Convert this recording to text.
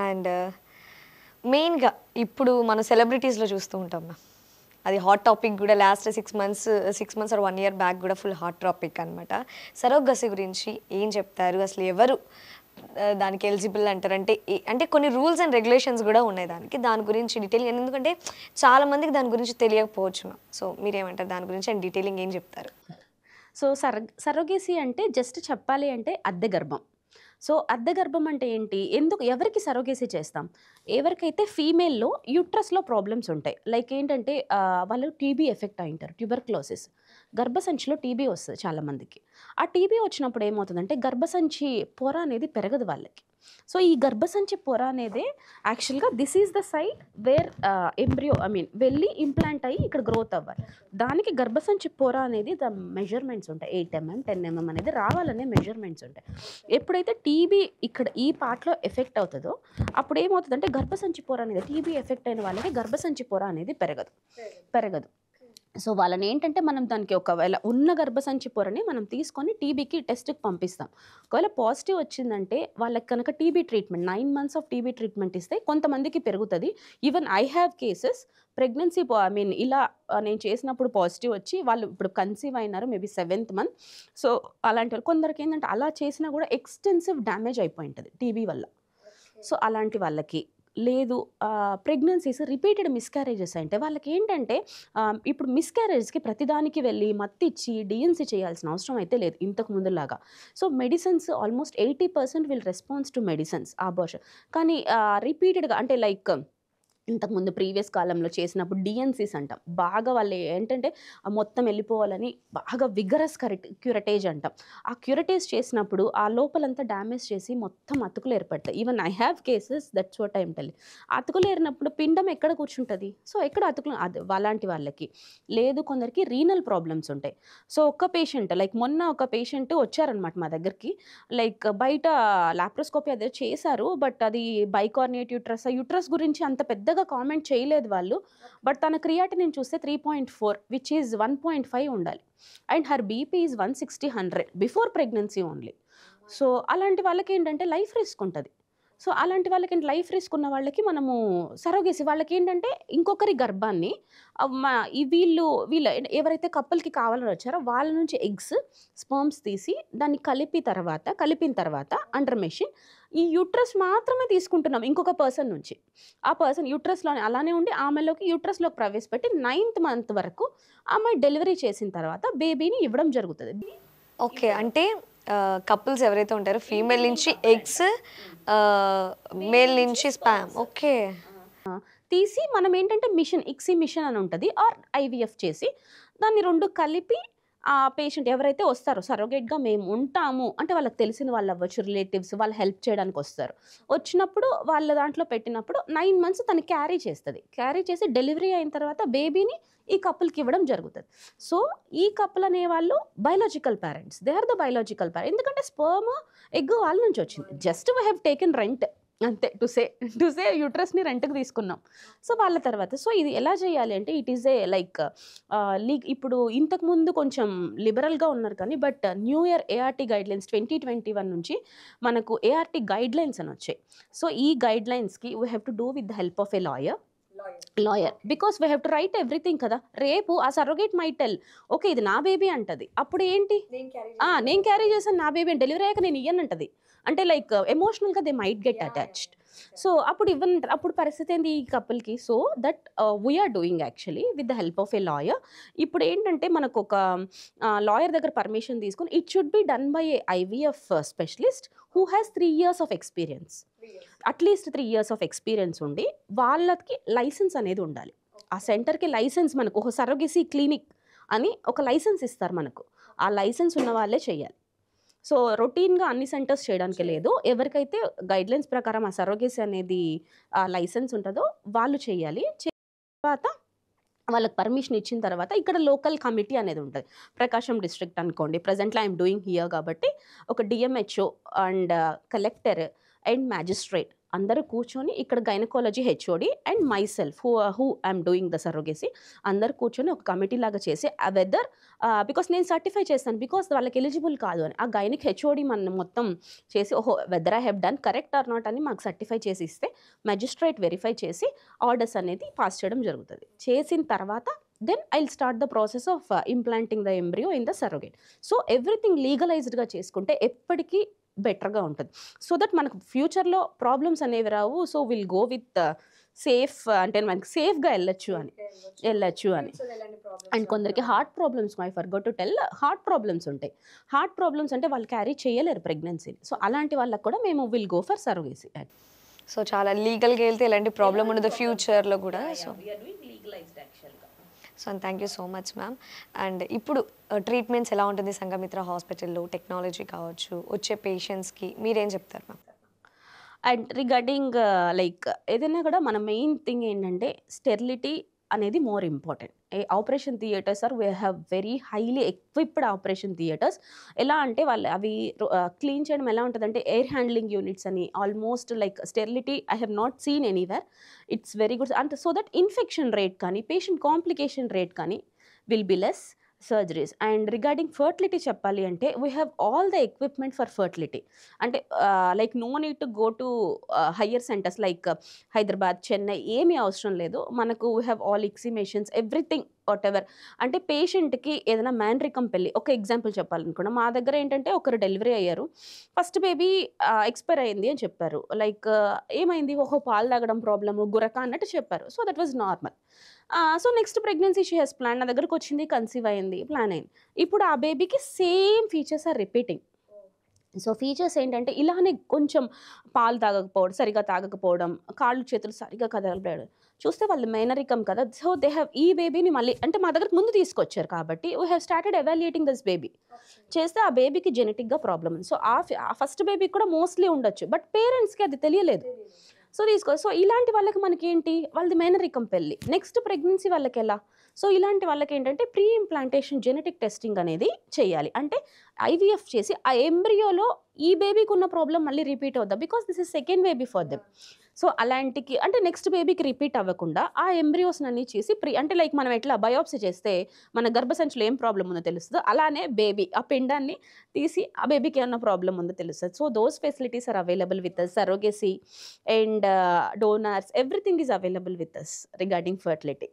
And మెయిన్‌గా ఇప్పుడు మనం సెలబ్రిటీస్‌లో చూస్తూ ఉంటాం మ్యామ్. అది హాట్ టాపిక్ గూడా last 6 months or 1 year back గూడా ఫుల్ హాట్ టాపిక్ అనమాట. సరోగసీ గురించి ఏం చెప్తారు? అసలు ఎవరు దానికి ఎలిజిబుల్ అంటారు? అంటే కొన్ని రూల్స్ అండ్ రెగ్యులేషన్స్ గూడా ఉన్నాయి దానికి. దాని గురించి డీటెయిలింగ్ ఎందుకంటే చాలా మందికి దాని గురించి తెలియకపోవచ్చు మ్యామ్. సో మీరేమంటారు దాని గురించి అండ్ డీటెయిలింగ్ ఏం చెప్తారు? సో సరోగేసీ అంటే జస్ట్ చెప్పాలి అంటే అద్దె గర్భం. సో అద్దె గర్భం అంటే ఏంటి? ఎవరికి సరోగేసీ చేస్తాం? ఎవరికైతే ఫీమేల్‌లో యూట్రస్‌లో ప్రాబ్లమ్స్ ఉంటాయి. లైక్ ఏంటంటే వాళ్ళు టీబీ ఎఫెక్ట్ అయ్యుంటారు. ట్యూబర్క్యులోసిస్. గర్భసంచిలో టీబీ వస్తది చాలామందికి. ఆ టీబీ వచ్చినప్పుడు ఏమవుతుందంటే గర్భసంచి పొర అనేది పెరగదు వాళ్ళకి. సో ఈ గర్భసంచి పొర అనేదే యాక్చువల్‌గా this is the site where embryo వెళ్ళి ఇంప్లాంట్ అయ్యి ఇక్కడ గ్రోత్ అవ్వాలి. దానికి గర్భసంచి పొర అనేది మెజర్మెంట్స్ ఉంటాయి. 8 ఎంఎం, 10 ఎంఎం అనేది రావాలనే మెజర్మెంట్స్ ఉంటాయి. ఎప్పుడైతే టీబీ ఇక్కడ ఈ పార్ట్‌లో ఎఫెక్ట్ అవుతదో అప్పుడు ఏమవుతదంటే గర్భసంచి పొర అనేది టీబీ ఎఫెక్ట్ అయిన వాళ్ళకి గర్భసంచి పొర అనేది పెరగదు. సో వాళ్ళని ఏంటంటే మనం దానికి ఒకవేళ ఉన్న గర్భసంచి పొరని మనం తీసుకొని టీబీకి టెస్ట్‌కి పంపిస్తాం. ఒకవేళ పాజిటివ్ వచ్చిందంటే వాళ్ళకి కనుక TB treatment 9 months of TB treatment ఇస్తే కొంతమందికి పెరుగుతది. Even I have cases pregnancy ఇలా నేను చేసినప్పుడు పాజిటివ్ వచ్చి వాళ్ళు ఇప్పుడు కన్సీవ్ అయినారు మేబీ 7th మంత్. సో అలాంటి వాళ్ళు కొందరికి ఏంటంటే అలా చేసినా కూడా ఎక్స్‌టెన్సివ్ డ్యామేజ్ అయిపోయి ఉంటది టీబీ వల్ల. సో అలాంటి వాళ్ళకి లేదు ప్రెగ్నెన్సీస్ రిపీటెడ్ మిస్‌క్యారేజెస్ అంటే వాళ్ళకేంటంటే ఇప్పుడు మిస్‌క్యారేజ్‌కి ప్రతిదానికి వెళ్ళి మత్తిచ్చి డీఎన్సీ చేయాల్సిన అవసరం అయితే లేదు ఇంతకు ముందులాగా. So medicines almost 80% will response to medicines abortion. కానీ రిపీటెడ్‌గా అంటే లైక్ ఇంతకుముందు ప్రీవియస్ కాలంలో చేసినప్పుడు డీఎన్సీస్ అంటాం. బాగా వాళ్ళు ఏంటంటే మొత్తం వెళ్ళిపోవాలని బాగా విగరస్ క్యూరటేజ్ అంటాం. ఆ క్యూరటేజ్ చేసినప్పుడు ఆ లోపలంతా డ్యామేజ్ చేసి మొత్తం అతుకులు ఏర్పడతాయి. Even I have cases that's what I am telling. అతుకులు ఏరినప్పుడు పిండం ఎక్కడ కూర్చుంటది? సో ఎక్కడ అతుకులు అలాంటి వాళ్ళకి. లేదు కొందరికి రీనల్ ప్రాబ్లమ్స్ ఉంటాయి. సో ఒక్క పేషెంట్ లైక్ మొన్న ఒక పేషెంట్ వచ్చారనమాట మా దగ్గరికి. లైక్ బయట లాప్రోస్కోపీ అదే చేశారు. బట్ అది బైకార్నియేట్ యూట్రస్ గురించి అంత పెద్దగా కామెంట్ చేయలేదు వాళ్ళు. బట్ తన క్రియాటినిన్ చూస్తే 3.4 విచ్ ఈజ్ 1.5 ఉండాలి. And her BP is 160/100 before pregnancy only. So అలాంటి వాళ్ళకేంటంటే లైఫ్ రిస్క్ ఉంటది. సో అలాంటి వాళ్ళకేంటి లైఫ్ రిస్క్ ఉన్న వాళ్ళకి మనము సరోగేసీ వాళ్ళకేంటంటే ఇంకొకరి గర్భాన్ని ఆహ్, మ ఈ వీళ్ళు ఎవరైతే కపుల్‌కి కావాలని వచ్చారో వాళ్ళ నుంచి ఎగ్స్, స్పెర్మ్స్ తీసి దాన్ని కలిపిన తర్వాత అండర్ మెషిన్ ఈ యూట్రస్ మాత్రమే తీసుకుంటున్నాం ఇంకొక పర్సన్ నుంచి. ఆ పర్సన్ యూట్రస్‌లోనే అలానే ఉండి ఆమెలోకి యూట్రస్‌లోకి ప్రవేశపెట్టి 9th మంత్ వరకు ఆమె డెలివరీ చేసిన తర్వాత బేబీని ఇవ్వడం జరుగుతది. ఓకే. అంటే కపుల్స్ ఎవరైతే ఉంటారో ఫీమేల్ నుంచి ఎగ్స్, మేల్ నుంచి స్పామ్. ఓకే. ఆ! తీసి మనమేంటంటే ఇక్సీ మిషన్ అని ఉంటది. ఆర్ ఐవీఎఫ్ చేసి దాన్ని 2 కలిపి ఆ పేషెంట్ ఎవరైతే వస్తారో సరోగేట్‌గా మేము ఉంటాము అంటే వాళ్ళకి తెలిసిన వాళ్ళవ్వచ్చు, రిలేటివ్స్ వాళ్ళు హెల్ప్ చేయడానికొస్తారు. వచ్చినప్పుడు వాళ్ళ దాంట్లో పెట్టినప్పుడు 9 మంత్స్ తను క్యారీ చేస్తది. క్యారీ చేసి డెలివరీ అయిన తర్వాత బేబీని ఈ కపుల్‌కి ఇవ్వడం జరుగుతది. సో, ఈ కపుల్ అనేవాళ్ళు biological parents. They are the biological parents. ఎందుకంటే స్పెర్మ్, ఎగ్ వాళ్ళ నుంచి వచ్చింది. Just we have taken rent అంతే టు సే యూట్రస్‌ని రెంట్‌కి తీసుకున్నాం. సో, వాళ్ళ తర్వాత సో, ఇది ఎలా చేయాలి అంటే ఇట్ ఈస్ ఏ లైక్ ఇప్పుడు ఇంతకుముందు కొంచెం లిబరల్‌గా ఉన్నారు కానీ but new year ART guidelines 2021 నుంచి మనకు ఏఆర్‌టీ గైడ్‌లైన్స్ అని వచ్చాయి. సో, ఈ గైడ్‌లైన్స్‌కి we have to do with the help of a lawyer because we have to write everything కదా. రేపు ఆ సరోగేట్ మైట్ టెల్ ఓకే ఇది నా బేబీ అంటది. అప్పుడు ఏంటి? నేను క్యారీ చేశాను నా బేబీ అని డెలివరీ అయ్యాక నేను ఇయ్యనంటది. అంటే లైక్ ఎమోషనల్‌గా they might get attached. So అప్పుడు అప్పుడు పరిస్థితి ఏంది ఈ కపుల్‌కి? So that we are doing actually with the help of a lawyer. ఇప్పుడు ఏంటంటే మనకు ఒక లాయర్ దగ్గర పర్మిషన్ తీసుకొని it should be done by a IVF specialist who has 3 years of experience. At least 3 years of experience ఉండి వాళ్ళకి licence అనేది ఉండాలి. ఆ సెంటర్‌కి లైసెన్స్ మనకు ఒక సరోగసీ క్లినిక్ అని ఒక లైసెన్స్ ఇస్తారు మనకు. ఆ లైసెన్స్ ఉన్న వాళ్ళే చేయాలి. సో రొటీన్‌గా అన్ని సెంటర్స్ చేయడానికి లేదు. ఎవరికైతే గైడ్‌లైన్స్ ప్రకారం ఆ సరోగసీ అనేది లైసెన్స్ ఉంటదో వాళ్ళు చేయాలి. తర్వాత వాళ్ళకి పర్మిషన్ ఇచ్చిన తర్వాత ఇక్కడ లోకల్ కమిటీ అనేది ఉంటది. ప్రకాశం డిస్ట్రిక్ట్ అనుకోండి. ప్రెజెంట్‌లో ఐయామ్ డూయింగ్ హియర్ కాబట్టి ఒక DMHO and collector and magistrate అందరూ కూర్చొని ఇక్కడ gynaecology HOD and my self who I'm doing the surrogacy అందరు కూర్చొని ఒక కమిటీ లాగా చేసి వెదర్ బికాస్ నేను సర్టిఫై చేస్తాను బికాస్ వాళ్ళకి ఎలిజిబుల్ కాదు అని ఆ గైనిక్ హెచ్ఓడి మనం మొత్తం చేసి ఓహో weather I have done correct or not అని మాకు సర్టిఫై చేసి ఇస్తే మెజిస్ట్రేట్ వెరిఫై చేసి ఆర్డర్స్ అనేది పాస్ చేయడం జరుగుతుంది. చేసిన తర్వాత then I will start the process of implanting the embryo in the surrogate. So everything లీగలైజ్డ్గా చేసుకుంటే ఎప్పటికీ బెటర్గా ఉంటుంది. సో దట్ మనకు ఫ్యూచర్లో ప్రాబ్లమ్స్ అనేవి రావు. So will go with safe అంటే మనకి సేఫ్గా వెళ్ళొచ్చు అని. అండ్ కొందరికి heart problems, I forgot to tell, heart problems ఉంటాయి. హార్ట్ ప్రాబ్లమ్స్ అంటే వాళ్ళు క్యారీ చేయలేరు ప్రెగ్నెన్సీని. సో అలాంటి వాళ్ళకి కూడా మేము will go for surrogacy. So చాలా లీగల్గా వెళ్తే ఎలాంటి ప్రాబ్లం ఉండదు ఫ్యూచర్లో కూడా. So thank you so much ma'am. And ఇప్పుడు ట్రీట్మెంట్స్ ఎలా ఉంటుంది సంఘమిత్ర హాస్పిటల్లో, టెక్నాలజీ కావచ్చు, వచ్చే పేషెంట్స్కి మీరేం చెప్తారు మ్యామ్? అండ్ రిగార్డింగ్ లైక్ ఏదైనా కూడా మన మెయిన్ థింగ్ ఏంటంటే స్టెరిలిటీ అనేది more important. Operation theatres are we have very highly equipped operation theatres. ఎలా అంటే వాళ్ళు అవి క్లీన్ చేయడం ఎలా ఉంటుందంటే ఎయిర్ హ్యాండ్లింగ్ యూనిట్స్ అని almost like sterility I have not seen anywhere. It's very good. And so that infection rate కానీ patient complication rate కానీ will be less surgeries. And regarding fertility చెప్పాలి అంటే we have all the equipment for fertility. అంటే like no need to go to higher centres like Hyderabad, Chennai ఏమీ అవసరం లేదు. మనకు we have all examinations everything whatever. అంటే పేషెంట్కి ఏదైనా మ్యాన్రికం పెళ్ళి ఒక ఎగ్జాంపుల్ చెప్పాలనుకున్నా, మా దగ్గర ఏంటంటే ఒకరు డెలివరీ అయ్యారు, ఫస్ట్ బేబీ ఎక్స్పైర్ అయింది అని చెప్పారు. లైక్ ఏమైంది, ఓహో పాలు తాగడం ప్రాబ్లము, గురక అన్నట్టు చెప్పారు. So that was normal. So next pregnancy she has plan, నా దగ్గరకు వచ్చింది, కన్సీవ్ అయింది, ప్లాన్ అయింది. ఇప్పుడు ఆ బేబీకి same features are repeating. So features ఏంటంటే ఇలానే కొంచెం పాలు తాగకపోవడం, సరిగా తాగకపోవడం, కాళ్ళు చేతులు సరిగా కదలడం, చూస్తే వాళ్ళు మేనరికం కదా. సో దే హ్యావ్ ఈ బేబీని మళ్ళీ అంటే మా దగ్గరకు ముందు తీసుకొచ్చారు కాబట్టి we have started evaluating this baby. చేస్తే ఆ బేబీకి జెనెటిక్గా ప్రాబ్లమ్ ఉంది. సో ఆ ఫస్ట్ బేబీకి కూడా మోస్ట్లీ ఉండొచ్చు, బట్ పేరెంట్స్కి అది తెలియలేదు. సో ఇలాంటి వాళ్ళకి మనకి ఏంటి, వాళ్ళది మేనరికం పెళ్ళి, నెక్స్ట్ ప్రెగ్నెన్సీ వాళ్ళకి ఎలా. సో ఇలాంటి వాళ్ళకి ఏంటంటే ప్రీ ఇంప్లాంటేషన్ జెనెటిక్ టెస్టింగ్ అనేది చేయాలి. అంటే ఐవీఎఫ్ చేసి ఆ ఎంబ్రియోలో ఈ బేబీకి ఉన్న ప్రాబ్లం మళ్ళీ రిపీట్ అవుద్దా, because this is second baby for them. So అలాంటికి అంటే నెక్స్ట్ బేబీకి రిపీట్ అవ్వకుండా ఆ ఎంబ్రియోస్ అన్ని చేసి అంటే లైక్ మనం ఎట్లా బయోప్సీ చేస్తే మన గర్భసంచిలో ఏం ప్రాబ్లం ఉందో తెలుస్తుందో, అలానే బేబీ ఆ పిండాన్ని తీసి ఆ బేబీకి ఏమన్నా ప్రాబ్లం ఉందో తెలుస్తుంది. So those facilities are available with us. Surrogacy and donors, everything is available with us regarding fertility.